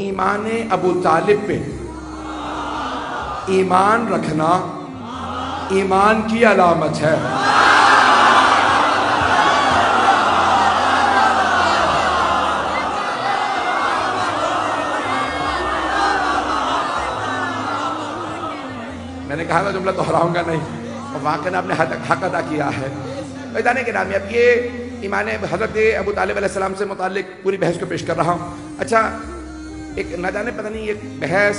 ایمان ابو طالب پہ ایمان رکھنا ایمان کی علامت ہے۔ میں نے کہا تھا جملہ دہراؤں گا نہیں، اور واقعاً آپ نے حق ادا کیا ہے۔ میدان کے نامی اب یہ ایمان حضرت ابو طالب علیہ السلام سے متعلق پوری بحث کو پیش کر رہا ہوں۔ اچھا، ایک نہ جانے پتہ نہیں یہ بحث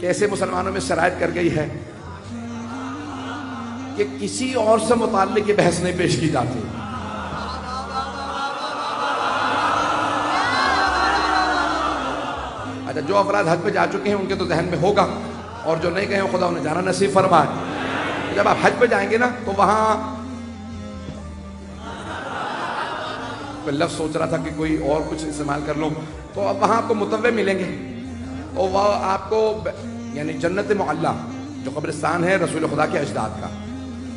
کیسے مسلمانوں میں شرائط کر گئی ہے کہ کسی اور سے متعلق یہ بحث نہیں پیش کی جاتی۔ اچھا، جو افراد حج پہ جا چکے ہیں ان کے تو ذہن میں ہوگا، اور جو نہیں گئے ہیں خدا انہیں جانا نصیب فرمائے۔ جب آپ حج پہ جائیں گے نا تو وہاں لفظ سوچ رہا تھا کہ کوئی اور کچھ استعمال کر لوں، تو اب وہاں آپ کو متوع ملیں گے، تو وہ آپ کو یعنی جنت معلیٰ جو قبرستان ہے رسول خدا کے اجداد کا،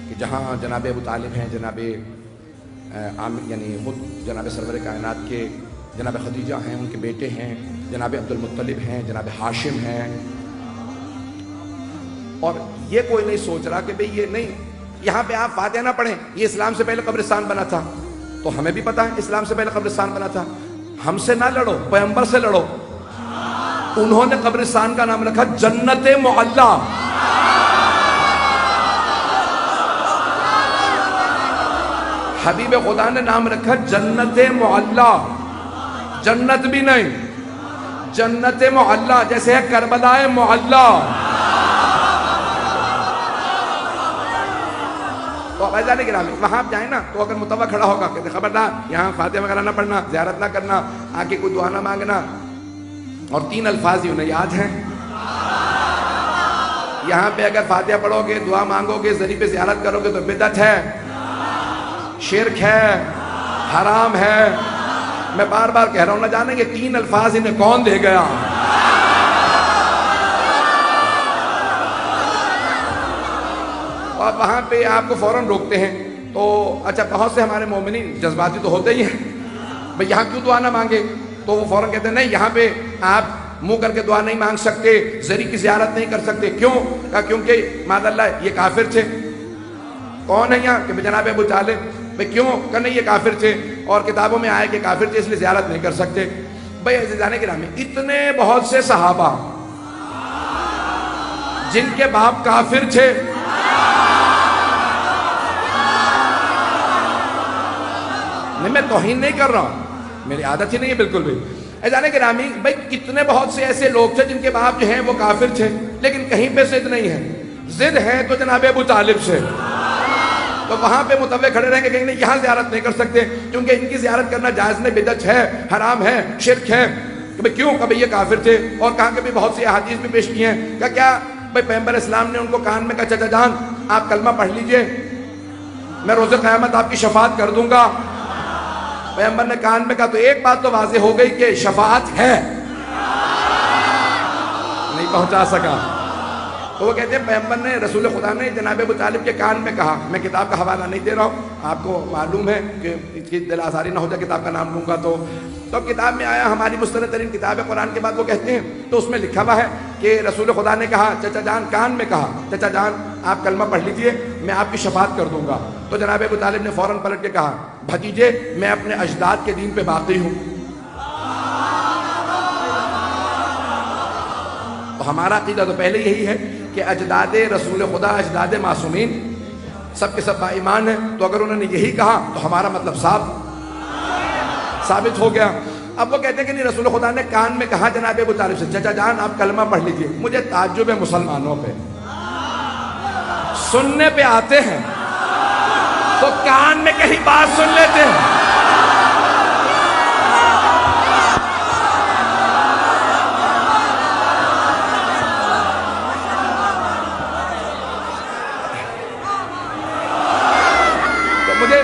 کہ جہاں جناب ابو طالب ہیں، جناب یعنی خود جناب سرور کائنات کے جناب خدیجہ ہیں، ان کے بیٹے ہیں، جناب عبد المطلب ہیں، جناب ہاشم ہیں، اور یہ کوئی نہیں سوچ رہا کہ بھئی یہ نہیں، یہاں پہ آپ فاتحہ نہ پڑھیں، یہ اسلام سے پہلے قبرستان بنا تھا، تو ہمیں بھی پتا ہے اسلام سے پہلے قبرستان بنا تھا۔ ہم سے نہ لڑو، پیغمبر سے لڑو۔ انہوں نے قبرستان کا نام رکھا جنت معلیٰ۔ حبیب خدا نے نام رکھا جنت معلیٰ، جنت بھی نہیں، جنت معلیٰ، جیسے ہے کربلا معلیٰ۔ تو ایسا نہیں گرامی وہاں آپ جائیں نا تو اگر متوع کھڑا ہوگا کہ خبردار یہاں فاتحہ وغیرہ نہ پڑھنا، زیارت نہ کرنا، آگے کوئی دعا نہ مانگنا، اور 3 الفاظ ہی انہیں یاد ہیں۔ یہاں پہ اگر فاتحہ پڑھو گے، دعا مانگو گے، ذریعے پہ زیارت کرو گے تو بدعت ہے، شرک ہے، حرام ہے۔ میں بار بار کہہ رہا ہوں، نہ جانیں گے 3 الفاظ انہیں کون دے گیا۔ اور وہاں پہ آپ کو فوراً روکتے ہیں، تو اچھا بہت سے ہمارے مومنین جذباتی تو ہوتے ہی ہیں، بھئی یہاں کیوں دعا نہ مانگے، تو وہ فوراً کہتے ہیں نہیں یہاں پہ آپ منہ کر کے دعا نہیں مانگ سکتے، ذریعے کی زیارت نہیں کر سکتے۔ کیوں؟ کہا کیونکہ معاذ اللہ یہ کافر تھے۔ کون ہے یہاں؟ کہ جناب ابو طالب۔ بھئی کیوں؟ کہ نہیں یہ کافر تھے، اور کتابوں میں آئے کہ کافر تھے اس لیے زیارت نہیں کر سکتے۔ بھئی عزیزان گرامی، اتنے بہت سے صحابہ جن کے باپ کافر تھے، نہیں میں توہین نہیں کر رہا ہوں، میری عادت ہی نہیں ہے بالکل بھی۔ عزیزان گرامی، بھئی کتنے بہت سے ایسے لوگ تھے جن کے باپ جو ہیں وہ کافر تھے، لیکن کہیں پہ ضد نہیں ہے، ضد ہے تو جناب ابو طالب سے، تو وہاں پہ متوع کھڑے رہیں گے، کہیں نہیں یہاں زیارت نہیں کر سکتے کیونکہ ان کی زیارت کرنا جائز نہیں، بدعت ہے، حرام ہے، شرک ہے۔ کہ بھئی کیوں؟ کہ بھئی یہ کافر تھے، اور کہاں کہ بھی بہت سی احادیث بھی پیش کی ہیں کہ کیا بھئی پیغمبر اسلام نے ان کو کان میں کہا چچا جان آپ کلمہ پڑھ لیجئے، میں روز قیامت آپ کی شفاعت کر دوں گا۔ پیغمبر نے کان میں کہا تو ایک بات تو واضح ہو گئی کہ شفاعت ہے، نہیں پہنچا سکا۔ تو وہ کہتے ہیں پیغمبر نے، رسول خدا نے جناب ابو طالب کے کان میں کہا، میں کتاب کا حوالہ نہیں دے رہا ہوں، آپ کو معلوم ہے کہ اس کی دل آزاری نہ ہو جائے کتاب کا نام لوں گا تو اب کتاب میں آیا، ہماری مستند ترین کتاب ہے قرآن کے بعد، وہ کہتے ہیں تو اس میں لکھا ہوا ہے کہ رسول خدا نے کہا چچا جان، کان میں کہا چچا جان آپ کلمہ پڑھ لیجئے میں آپ کی شفاعت کر دوں گا۔ تو جناب ابو طالب نے فوراً پلٹ کے کہا بھتیجے میں اپنے اجداد کے دین پہ باقی ہوں۔ تو ہمارا عقیدہ تو پہلے یہی ہے کہ اجداد رسول خدا، اجداد معصومین سب کے سب با ایمان ہیں، تو اگر انہوں نے یہی کہا تو ہمارا مطلب ثابت ہو گیا۔ اب وہ کہتے ہیں کہ نہیں رسول خدا نے کان میں کہا جناب ابو طالب سے چچا جان آپ کلمہ پڑھ لیجئے۔ مجھے تعجب ہے مسلمانوں پہ، سننے پہ آتے ہیں تو کان میں کہیں بات سن لیتے ہیں، مجھے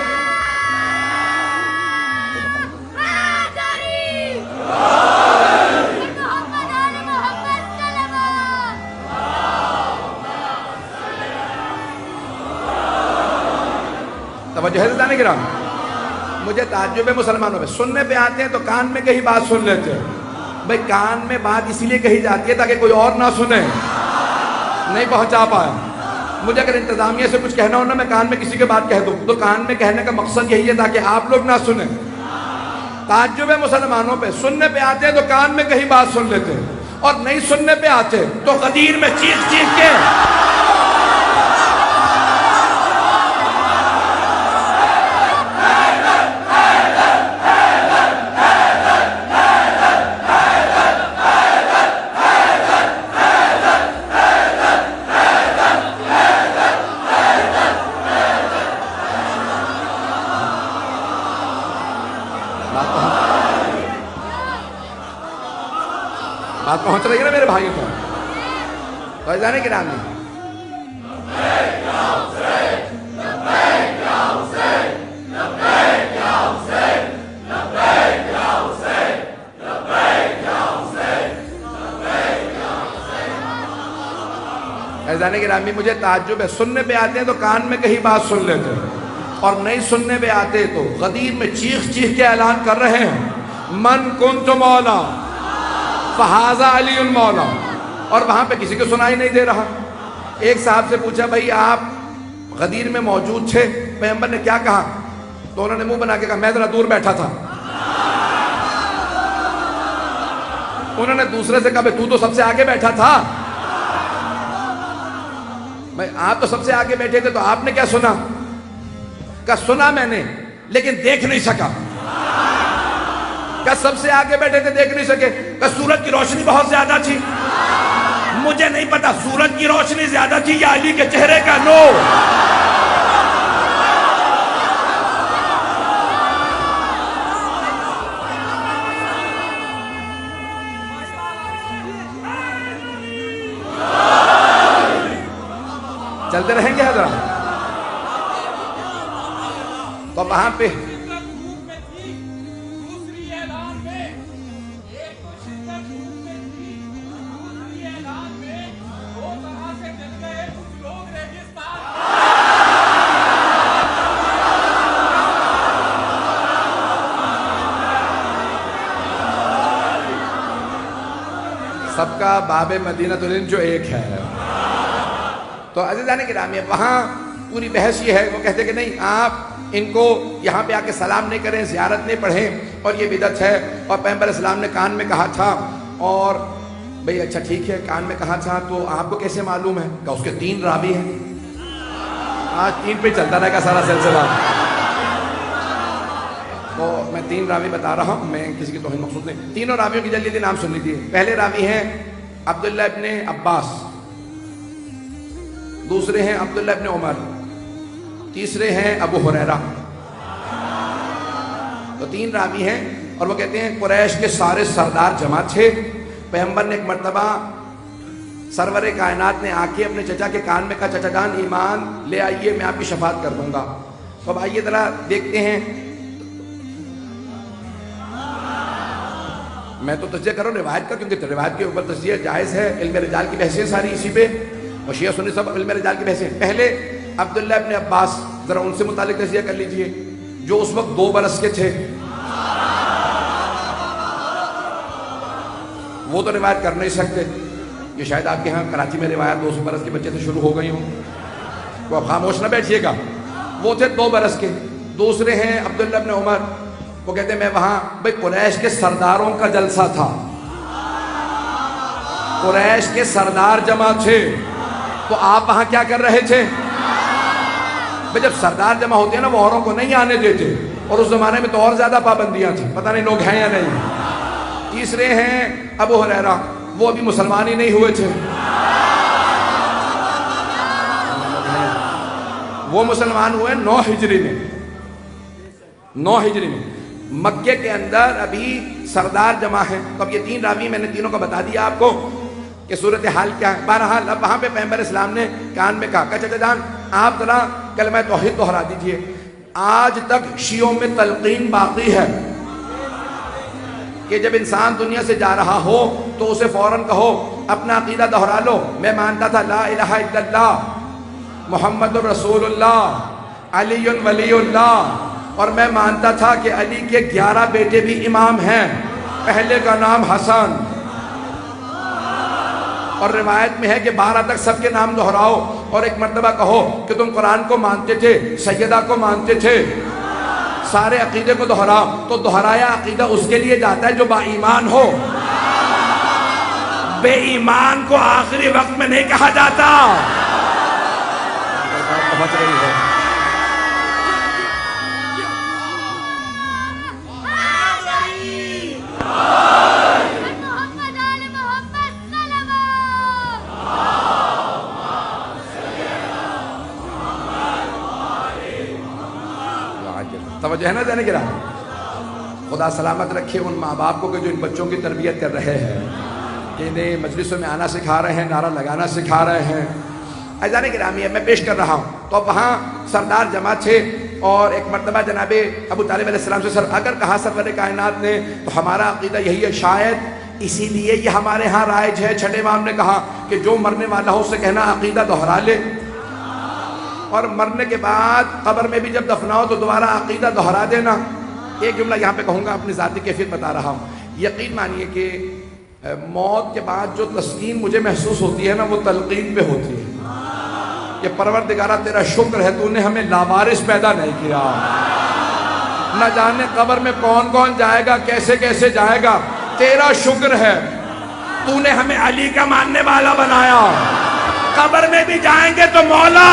توجہ ہے ذرا گرامی، مجھے تعجب ہے مسلمانوں پہ، سننے پہ آتے ہیں تو کان میں کہیں بات سن لیتے ہیں، بھائی کان میں بات اسی لیے کہی جاتی ہے تاکہ کوئی اور نہ سنے، نہیں پہنچا پائے۔ مجھے اگر انتظامیہ سے کچھ کہنا ہو نا، میں کان میں کسی کے بات کہہ دوں تو کان میں کہنے کا مقصد یہی ہے تاکہ آپ لوگ نہ سنیں۔ تعجب ہے مسلمانوں پہ، سننے پہ آتے ہیں تو کان میں کہیں بات سن لیتے ہیں، اور نہیں سننے پہ آتے تو غدیر میں چیخ چیخ کے بات پہنچ رہی ہے نا میرے بھائیوں کو؟ تو جانے کی نام نہیں جانے کی رامی، مجھے تعجب ہے، سننے پہ آتے ہیں تو کان میں کہیں بات سن لیتے ہیں، اور نہیں سننے پہ آتے تو غدیر میں چیخ چیخ کے اعلان کر رہے ہیں من کنت مولا فہذا علی المولا، اور وہاں پہ کسی کو سنائی نہیں دے رہا۔ ایک صاحب سے پوچھا بھائی آپ غدیر میں موجود تھے، پیغمبر نے کیا کہا؟ تو انہوں نے منہ بنا کے کہا میں ذرا دور بیٹھا تھا۔ انہوں نے دوسرے سے کہا بھائی تو سب سے آگے بیٹھا تھا، بھائی آپ تو سب سے آگے بیٹھے تھے تو آپ نے کیا سنا؟ کہا سنا میں نے لیکن دیکھ نہیں سکا۔ کہا سب سے آگے بیٹھے تھے دیکھ نہیں سکے؟ کہا سورج کی روشنی بہت زیادہ تھی، مجھے نہیں پتا سورج کی روشنی زیادہ تھی یا علی کے چہرے کا نور۔ چلتے رہیں گے حضرات؟ تو وہاں پہ سب کا باب مدینۃ العلم جو ایک ہے۔ تو عزیزان گرامی وہاں پوری بحث یہ ہے، وہ کہتے کہ نہیں آپ ان کو یہاں پہ آ کے سلام نہیں کریں، زیارت نہیں پڑھیں، اور یہ بدعت ہے، اور پیغمبر اسلام نے کان میں کہا تھا۔ اور بھئی اچھا ٹھیک ہے کان میں کہا تھا تو آپ کو کیسے معلوم ہے؟ کہ اس کے 3 راوی ہیں۔ آج 3 پہ چلتا رہے گا سارا سلسلہ۔ تو میں 3 راوی بتا رہا ہوں، میں کسی کی توہین مقصود نہیں۔ تینوں راویوں کی جلدی نام سن لیجیے۔ پہلے راوی ہیں عبداللہ ابن عباس، دوسرے ہیں عبداللہ ابن عمر، تیسرے ہیں ابو ہریرہ۔ تو 3 راوی ہیں، اور وہ کہتے ہیں قریش کے سارے سردار جمع تھے۔ پیغمبر نے ایک مرتبہ سرور کائنات نے آ کے اپنے چچا کے کان میں کہا چچا جان ایمان لے آئیے میں آپ کی شفاعت کر دوں گا۔ تو اب آئیے ذرا دیکھتے ہیں، میں تو تجزیہ کروں روایت کا، کیونکہ روایت کے اوپر تجزیہ جائز ہے، علم رجال کی بحثیں ساری اسی پہ، اور شیعہ سنی سب علم رجال کی بحثیں۔ پہلے عبداللہ ابن عباس، ذرا ان سے متعلق تجزیہ کر لیجئے، جو اس وقت 2 برس کے تھے۔ وہ تو روایت کر نہیں سکتے، یہ شاید آپ کے ہاں کراچی میں روایت 2 برس کے بچے سے شروع ہو گئی ہوں، تو اب خاموش نہ بیٹھیے گا۔ وہ تھے 2 برس کے۔ دوسرے ہیں عبداللہ ابن عمر، وہ کہتے ہیں میں وہاں، بھئی قریش کے سرداروں کا جلسہ تھا، قریش کے سردار جمع تھے، تو آپ وہاں کیا کر رہے تھے؟ بھئی جب سردار جمع ہوتے ہیں نا وہ اوروں کو نہیں آنے دیتے، اور اس زمانے میں تو اور زیادہ پابندیاں تھیں، پتہ نہیں لوگ ہیں یا نہیں۔ تیسرے ہیں ابو ہریرہ، وہ ابھی مسلمان ہی نہیں ہوئے تھے، وہ مسلمان ہوئے 9 ہجری میں، 9 ہجری میں، مکے کے اندر ابھی سردار جمع ہیں۔ تو اب یہ 3 راوی میں نے تینوں کو بتا دیا آپ کو کہ صورتحال کیا ہے۔ بہرحال اب وہاں پہ پیغمبر اسلام نے کان میں کہا کہ چچا جان آپ ذرا کلمہ توحید دہرا دیجئے۔ آج تک شیعوں میں تلقین باقی ہے کہ جب انسان دنیا سے جا رہا ہو تو اسے فوراً کہو اپنا عقیدہ دہرا لو، میں مانتا تھا لا الہ الا اللہ محمد رسول اللہ علی ولی اللہ، اور میں مانتا تھا کہ علی کے 11 بیٹے بھی امام ہیں، پہلے کا نام حسن، اور روایت میں ہے کہ 12 تک سب کے نام دہراؤ، اور ایک مرتبہ کہو کہ تم قرآن کو مانتے تھے، سیدہ کو مانتے تھے، سارے عقیدے کو دہراؤ۔ تو دہرایا عقیدہ اس کے لیے جاتا ہے جو با ایمان ہو، بے ایمان کو آخری وقت میں نہیں کہا جاتا۔ پہنچ رہی ہے توجہ ہے نا دینے کے رہا۔ خدا سلامت رکھے ان ماں باپ کو کہ جو ان بچوں کی تربیت کر رہے ہیں، انہیں مجلسوں میں آنا سکھا رہے ہیں، نعرہ لگانا سکھا رہے ہیں۔ عزیزان گرامی، میں پیش کر رہا ہوں تو وہاں سردار جمع تھے، اور ایک مرتبہ جناب ابو طالب علیہ السلام سے اگر کہا سرور کائنات نے تو ہمارا عقیدہ یہی ہے، شاید اسی لیے یہ ہمارے ہاں رائج ہے۔ چھٹے امام نے کہا کہ جو مرنے والا ہو اسے کہنا عقیدہ دہرا لے، اور مرنے کے بعد قبر میں بھی جب دفناؤ تو دوبارہ عقیدہ دہرا دینا۔ ایک جملہ یہاں پہ کہوں گا، اپنی ذاتی کیفیت بتا رہا ہوں۔ یقین مانیے کہ موت کے بعد جو تسکین مجھے محسوس ہوتی ہے نا، وہ تلقین پہ ہوتی ہے کہ پروردگارہ تیرا شکر ہے تو نے ہمیں لاوارث پیدا نہیں کیا، نہ جانے قبر میں کون کون جائے گا، کیسے کیسے جائے گا، تیرا شکر ہے تو نے ہمیں علی کا ماننے والا بنایا، قبر میں بھی جائیں گے تو مولا